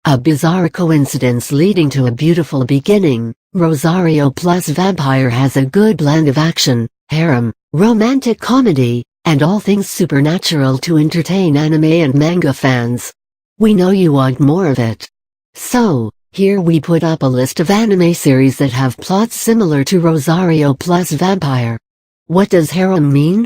A bizarre coincidence leading to a beautiful beginning, Rosario plus Vampire has a good blend of action, harem, romantic comedy, and all things supernatural to entertain anime and manga fans. We know you want more of it. So, here we put up a list of anime series that have plots similar to Rosario plus Vampire. What does harem mean?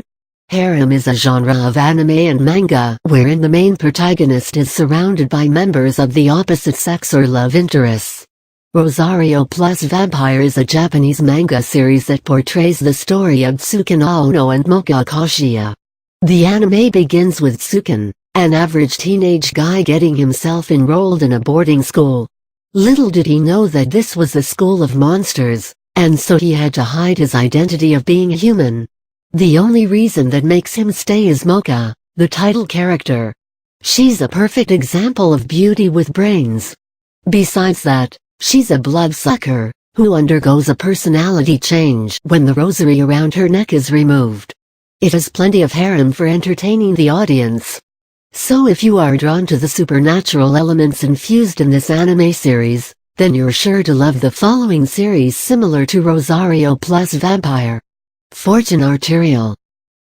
Harem is a genre of anime and manga wherein the main protagonist is surrounded by members of the opposite sex or love interests. Rosario plus Vampire is a Japanese manga series that portrays the story of Tsuken Aono and Moka Kashiya. The anime begins with Tsuken, an average teenage guy getting himself enrolled in a boarding school. Little did he know that this was a school of monsters, and so he had to hide his identity of being human. The only reason that makes him stay is Moka, the title character. She's a perfect example of beauty with brains. Besides that, she's a bloodsucker, who undergoes a personality change when the rosary around her neck is removed. It has plenty of harem for entertaining the audience. So if you are drawn to the supernatural elements infused in this anime series, then you're sure to love the following series similar to Rosario plus Vampire. Fortune Arterial.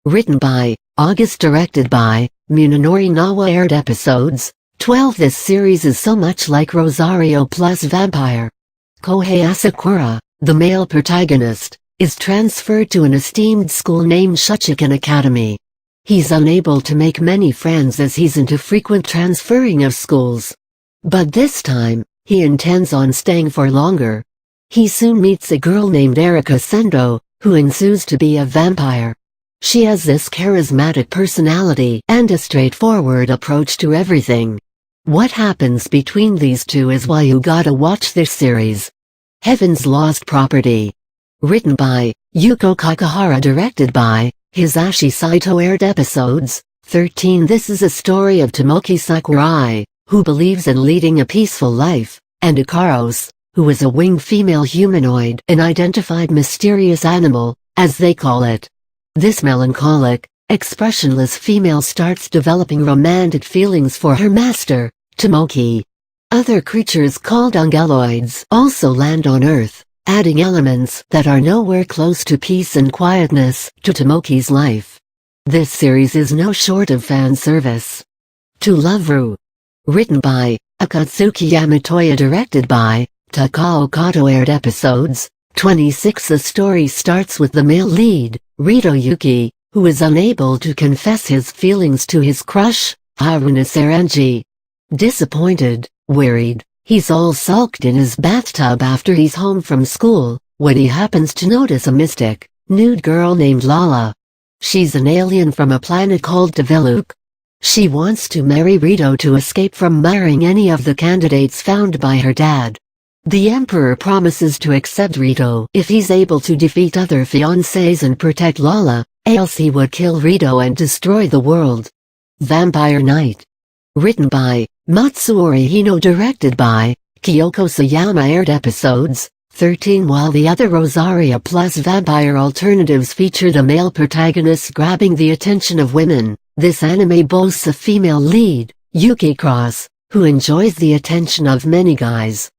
Written by, August, directed by, Munenori Nawa. Aired episodes, 12. This series is so much like Rosario plus Vampire. Kohei Asakura, the male protagonist, is transferred to an esteemed school named Shuchiken Academy. He's unable to make many friends as he's into frequent transferring of schools. But this time, he intends on staying for longer. He soon meets a girl named Erika Sendo, who ensues to be a vampire. She has this charismatic personality and a straightforward approach to everything. What happens between these two is why you gotta watch this series. Heaven's Lost Property. Written by, Yuko Kakahara. Directed by, Hisashi Saito. Aired episodes, 13. This is a story of Tomoki Sakurai, who believes in leading a peaceful life, and Ikaros, who is a winged female humanoid, an identified mysterious animal, as they call it. This melancholic, expressionless female starts developing romantic feelings for her master, Tomoki. Other creatures called angeloids also land on Earth, adding elements that are nowhere close to peace and quietness to Tomoki's life. This series is no short of fan service. To Love Ru. Written by, Akatsuki Yamatoya. Directed by, Takao Kato. Aired episodes, 26. The story starts with the male lead, Rito Yuki, who is unable to confess his feelings to his crush, Haruna Sarangi. Disappointed, worried, he's all sulked in his bathtub after he's home from school, when he happens to notice a mystic, nude girl named Lala. She's an alien from a planet called Teveluk. She wants to marry Rito to escape from marrying any of the candidates found by her dad. The Emperor promises to accept Rito if he's able to defeat other fiancés and protect Lala, else he would kill Rito and destroy the world. Vampire Knight. Written by, Matsuori Hino. Directed by, Kyoko Sayama. Aired episodes, 13. While the other Rosario plus Vampire alternatives feature the male protagonists grabbing the attention of women, this anime boasts a female lead, Yuki Cross, who enjoys the attention of many guys.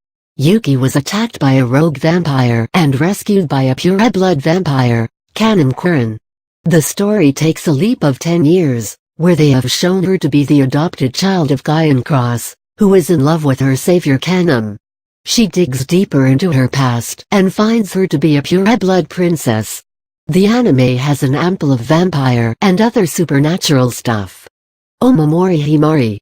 Yuki was attacked by a rogue vampire and rescued by a pure-blood vampire, Kanem Kurin. The story takes a leap of 10 years, where they have shown her to be the adopted child of Guyan Cross, who is in love with her savior Kanem. She digs deeper into her past and finds her to be a pure-blood princess. The anime has an ample of vampire and other supernatural stuff. Omamori Himari.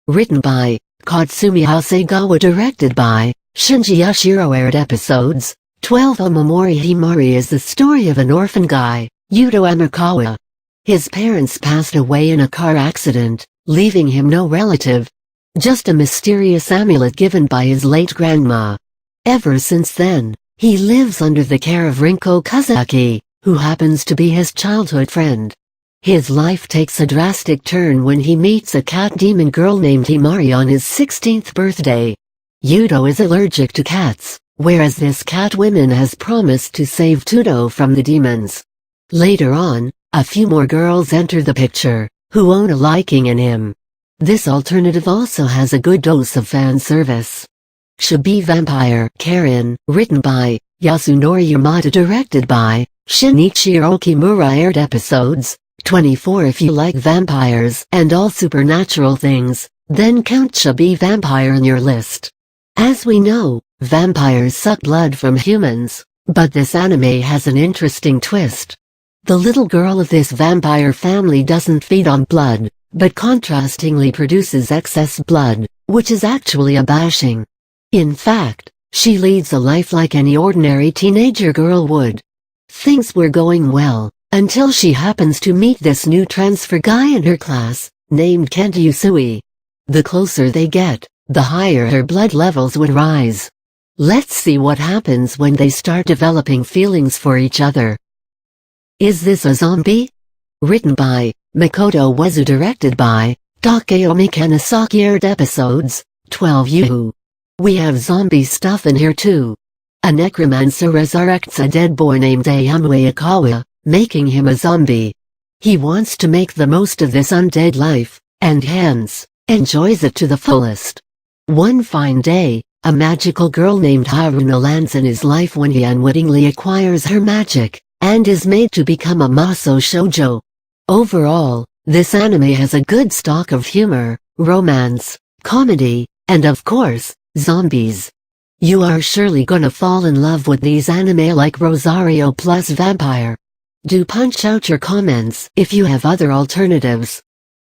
Written by, Katsumi Hasegawa. Directed by, Shinji Yashiro. Aired episodes, 12. Omamori Himari is the story of an orphan guy, Yuto Amakawa. His parents passed away in a car accident, leaving him no relative. Just a mysterious amulet given by his late grandma. Ever since then, he lives under the care of Rinko Kazaki, who happens to be his childhood friend. His life takes a drastic turn when he meets a cat demon girl named Himari on his 16th birthday. Yuto is allergic to cats, whereas this cat woman has promised to save Tudo from the demons. Later on, a few more girls enter the picture, who own a liking in him. This alternative also has a good dose of fan service. Shobi Vampire Karen, written by Yasunori Yamada, directed by Shinichiro Kimura, aired episodes 24. If you like vampires and all supernatural things, then count Shobi Vampire on your list. As we know, vampires suck blood from humans, but this anime has an interesting twist. The little girl of this vampire family doesn't feed on blood, but contrastingly produces excess blood, which is actually abashing. In fact, she leads a life like any ordinary teenager girl would. Things were going well, until she happens to meet this new transfer guy in her class, named Kenta Usui. The closer they get, the higher her blood levels would rise. Let's see what happens when they start developing feelings for each other. Is This a Zombie? Written by Makoto Uezu, directed by Takeyomi Kanasaki, aired episodes 12. Yoo-hoo. We have zombie stuff in here too. A necromancer resurrects a dead boy named Ayame Akawa, making him a zombie. He wants to make the most of this undead life, and hence, enjoys it to the fullest. One fine day, a magical girl named Haruna lands in his life when he unwittingly acquires her magic, and is made to become a maso shoujo. Overall, this anime has a good stock of humor, romance, comedy, and of course, zombies. You are surely gonna fall in love with these anime like Rosario plus Vampire. Do punch out your comments if you have other alternatives.